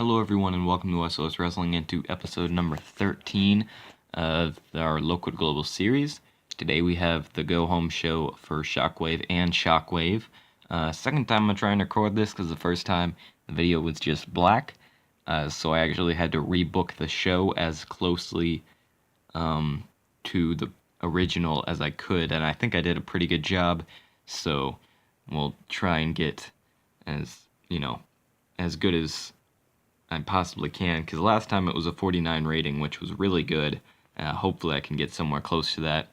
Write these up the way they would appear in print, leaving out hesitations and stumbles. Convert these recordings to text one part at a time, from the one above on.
Hello everyone and welcome to SOS Wrestling into episode number 13 of our Local Global series. Today we have the go-home show for Shockwave and Shockwave. Second time I'm trying to record this because the first time the video was just black. So I actually had to rebook the show as closely to the original as I could, and I think I did a pretty good job. So we'll try and get as good as I possibly can, because last time it was a 49 rating, which was really good. Hopefully I can get somewhere close to that.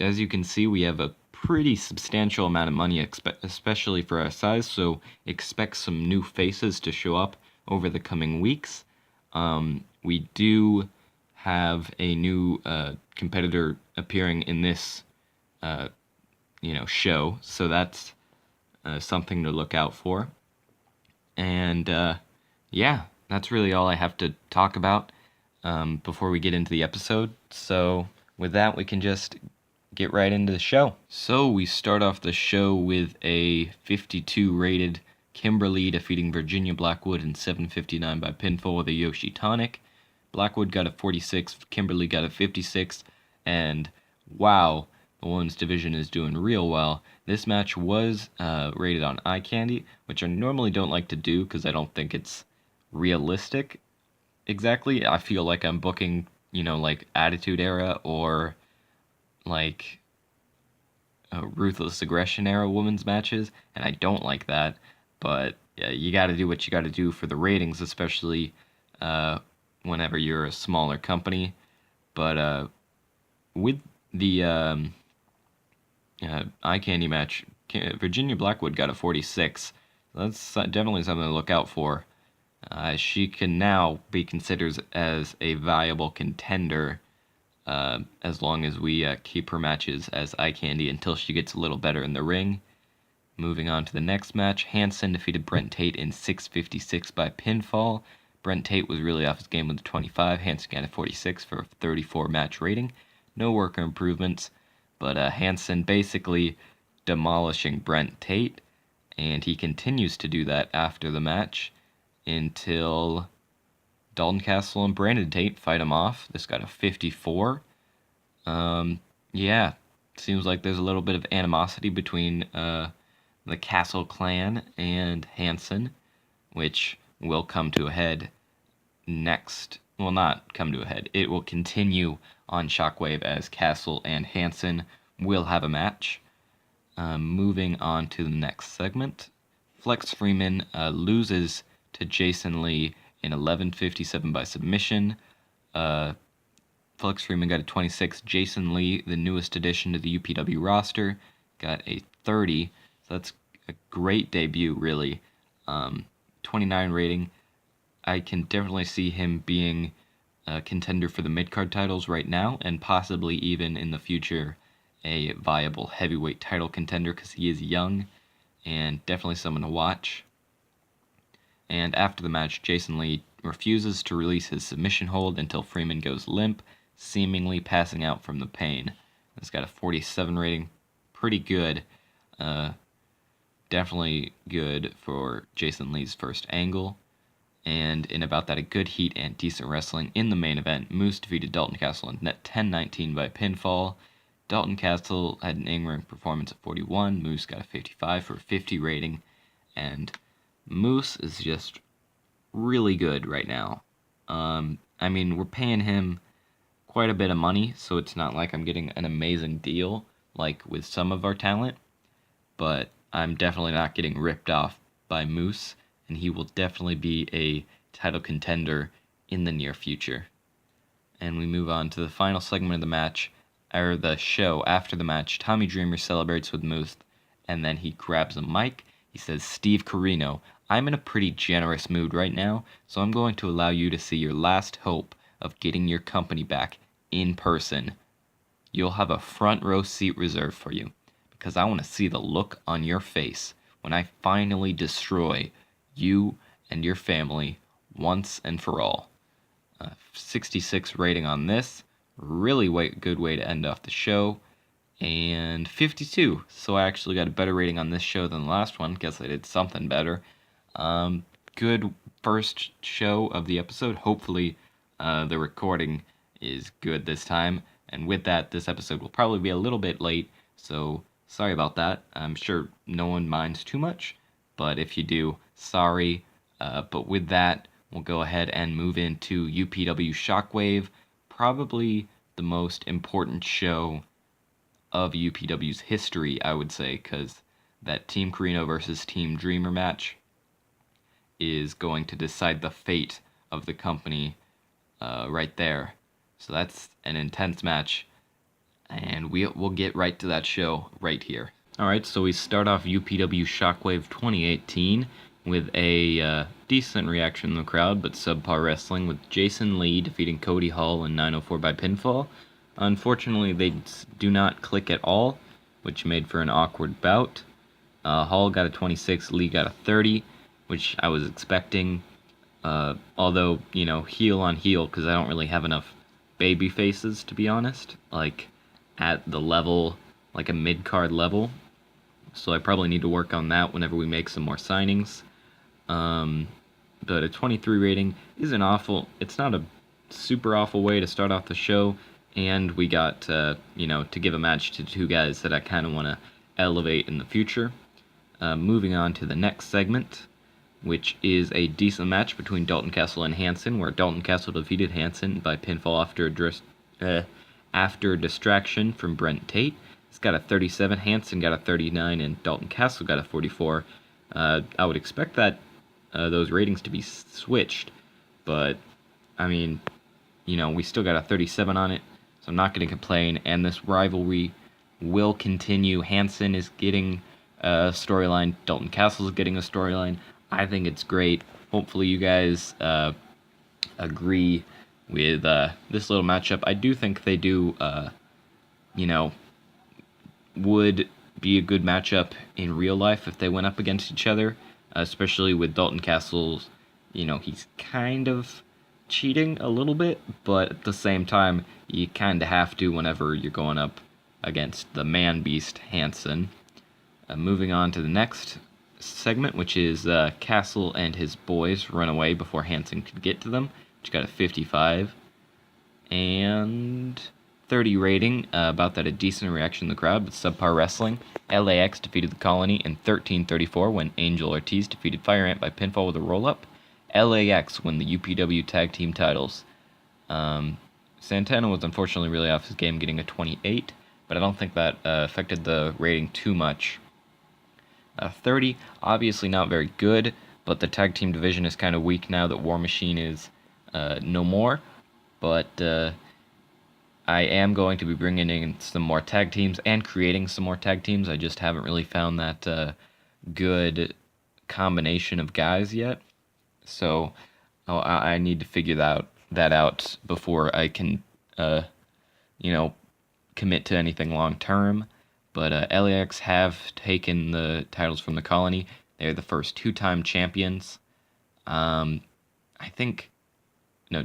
As you can see, we have a pretty substantial amount of money, especially for our size, so expect some new faces to show up over the coming weeks. We do have a new competitor appearing in this show, so that's something to look out for. And that's really all I have to talk about before we get into the episode. So with that, we can just get right into the show. So we start off the show with a 52 rated Kimberly defeating Virginia Blackwood in 7:59 by pinfall with a Yoshi Tonic. Blackwood got a 46, Kimberly got a 56, and wow, the women's division is doing real well. This match was rated on eye candy, which I normally don't like to do because I don't think it's realistic exactly. I feel like I'm booking, like Attitude Era or like Ruthless Aggression Era women's matches, and I don't like that. But you got to do what you got to do for the ratings, especially whenever you're a smaller company. But with the eye candy match, Virginia Blackwood got a 46. That's definitely something to look out for. She can now be considered as a viable contender as long as we keep her matches as eye candy until she gets a little better in the ring. Moving on to the next match, Hansen defeated Brent Tate in 6:56 by pinfall. Brent Tate was really off his game with a 25. Hansen got a 46 for a 34 match rating. No worker improvements. But Hansen basically demolishing Brent Tate, and he continues to do that after the match until Dalton Castle and Brandon Tate fight him off. This got a 54. Seems like there's a little bit of animosity between the Castle clan and Hansen, which will come to a head next. Well, not come to a head. It will continue on Shockwave as Castle and Hansen will have a match. Moving on to the next segment, Flex Freeman loses to Jason Lee in 11:57 by submission. Flex Freeman got a 26. Jason Lee, the newest addition to the UPW roster, got a 30. So that's a great debut, really. 29 rating. I can definitely see him being a contender for the mid-card titles right now, and possibly even in the future a viable heavyweight title contender because he is young and definitely someone to watch. And after the match, Jason Lee refuses to release his submission hold until Freeman goes limp, seemingly passing out from the pain. It's got a 47 rating, pretty good. Definitely good for Jason Lee's first angle. And in about that, a good heat and decent wrestling in the main event. Moose defeated Dalton Castle in 10:19 by pinfall. Dalton Castle had an in-ring performance of 41. Moose got a 55 for a 50 rating. And Moose is just really good right now. We're paying him quite a bit of money, so it's not like I'm getting an amazing deal like with some of our talent. But I'm definitely not getting ripped off by Moose, and he will definitely be a title contender in the near future. And we move on to the final segment of the match, or the show. After the match, Tommy Dreamer celebrates with Moose, and then he grabs a mic. He says, "Steve Corino, I'm in a pretty generous mood right now, so I'm going to allow you to see your last hope of getting your company back in person. You'll have a front row seat reserved for you, because I want to see the look on your face when I finally destroy you and your family once and for all." 66 rating on this. Really good way to end off the show. And 52. So I actually got a better rating on this show than the last one. Guess I did something better. good first show of the episode. Hopefully, the recording is good this time. And with that, this episode will probably be a little bit late, so sorry about that. I'm sure no one minds too much, but if you do, sorry. But with that, we'll go ahead and move into UPW Shockwave, probably the most important show of UPW's history, I would say, because that Team Carino versus Team Dreamer match is going to decide the fate of the company right there. So that's an intense match, and we'll get right to that show right here. Alright, so we start off UPW Shockwave 2018 with a decent reaction in the crowd, but subpar wrestling, with Jason Lee defeating Cody Hall in 904 by pinfall. Unfortunately, they do not click at all, which made for an awkward bout. Hall got a 26, Lee got a 30, which I was expecting. Although, heel on heel, because I don't really have enough baby faces, to be honest, like at the level, like a mid-card level. So I probably need to work on that whenever we make some more signings. But a 23 rating isn't awful. It's not a super awful way to start off the show. And we got, to give a match to two guys that I kind of want to elevate in the future. Moving on to the next segment, which is a decent match between Dalton Castle and Hanson, where Dalton Castle defeated Hanson by pinfall after distraction from Brent Tate. He's got a 37, Hanson got a 39, and Dalton Castle got a 44. I would expect that those ratings to be switched, but, we still got a 37 on it, so I'm not going to complain, and this rivalry will continue. Hanson is getting a storyline, Dalton Castle is getting a storyline. I think it's great. Hopefully you guys agree with this little matchup. I do think they do, would be a good matchup in real life if they went up against each other, especially with Dalton Castle's, he's kind of cheating a little bit, but at the same time, you kind of have to whenever you're going up against the man-beast Hanson. Moving on to the next segment, which is Castle and his boys run away before Hanson could get to them, which got a 55 and 30 rating. About that, a decent reaction in the crowd, but subpar wrestling. LAX defeated the Colony in 13:34 when Angel Ortiz defeated Fire Ant by pinfall with a roll-up. LAX win the UPW Tag Team titles. Santana was unfortunately really off his game, getting a 28, but I don't think that affected the rating too much. 30, obviously not very good, but the tag team division is kind of weak now that War Machine is no more. But I am going to be bringing in some more tag teams and creating some more tag teams. I just haven't really found that good combination of guys yet. So I need to figure that out before I can, commit to anything long term. But LAX have taken the titles from the Colony. They're the first two-time champions. I think,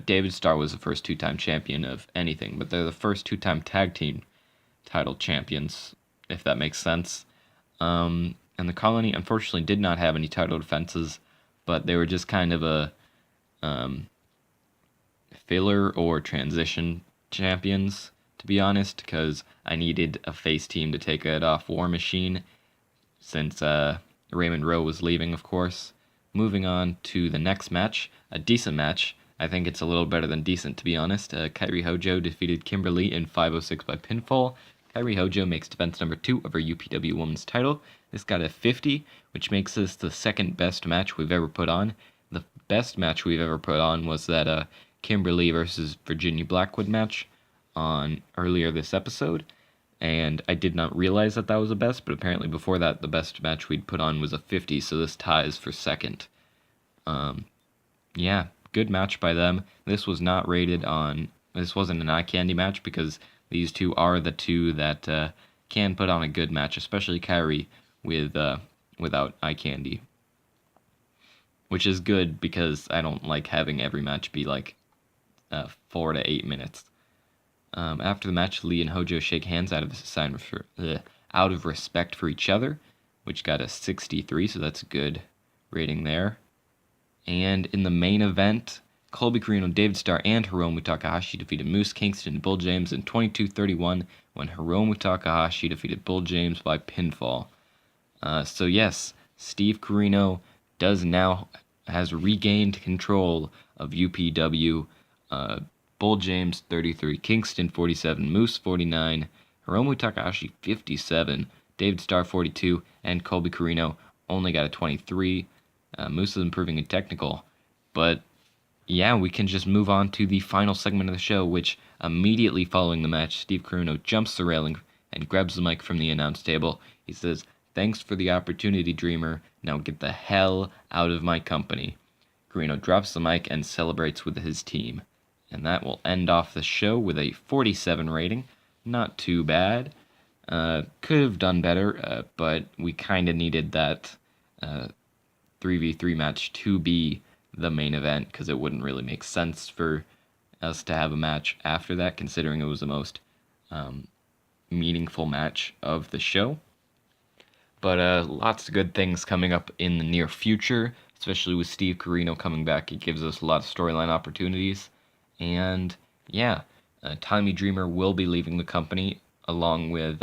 David Starr was the first two-time champion of anything, but they're the first two-time tag team title champions, if that makes sense. And the Colony, unfortunately, did not have any title defenses, but they were just kind of a filler or transition champions, to be honest, because I needed a face team to take it off War Machine, since Raymond Rowe was leaving, of course. Moving on to the next match, a decent match. I think it's a little better than decent, to be honest. Kairi Hojo defeated Kimberly in 506 by pinfall. Kairi Hojo makes defense number 2 of her UPW Women's title. This got a 50, which makes this the second best match we've ever put on. The best match we've ever put on was that Kimberly versus Virginia Blackwood match on earlier this episode, and I did not realize that was the best, but apparently before that the best match we'd put on was a 50, so this ties for second. Good match by them. This wasn't an eye candy match, because these two are the two that can put on a good match, especially Kairi without eye candy, which is good because I don't like having every match be like 4 to 8 minutes. After the match, Lee and Hojo shake hands out of respect for each other, which got a 63, so that's a good rating there. And in the main event, Colby Corino, David Starr, and Hiromu Takahashi defeated Moose Kingston and Bull James in 22-31 when Hiromu Takahashi defeated Bull James by pinfall. So yes, Steve Corino has regained control of UPW. Bull James 33, Kingston 47, Moose 49, Hiromu Takahashi 57, David Starr 42, and Colby Corino only got a 23. Moose is improving in technical, but yeah, we can just move on to the final segment of the show, which immediately following the match, Steve Corino jumps the railing and grabs the mic from the announce table. He says, "Thanks for the opportunity, Dreamer. Now get the hell out of my company." Corino drops the mic and celebrates with his team. And that will end off the show with a 47 rating. Not too bad. Could have done better, but we kind of needed that 3v3 match to be the main event because it wouldn't really make sense for us to have a match after that, considering it was the most meaningful match of the show. But lots of good things coming up in the near future, especially with Steve Corino coming back. It gives us a lot of storyline opportunities. And yeah, Tommy Dreamer will be leaving the company along with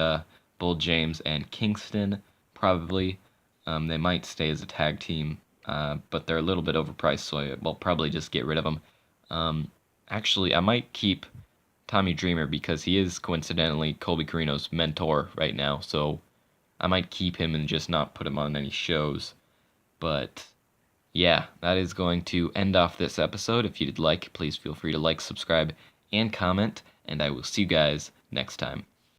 Bull James and Kingston, probably. They might stay as a tag team, but they're a little bit overpriced, so we'll probably just get rid of them. Actually, I might keep Tommy Dreamer because he is coincidentally Colby Corino's mentor right now, so I might keep him and just not put him on any shows. But yeah, that is going to end off this episode. If you'd like, please feel free to like, subscribe, and comment, and I will see you guys next time.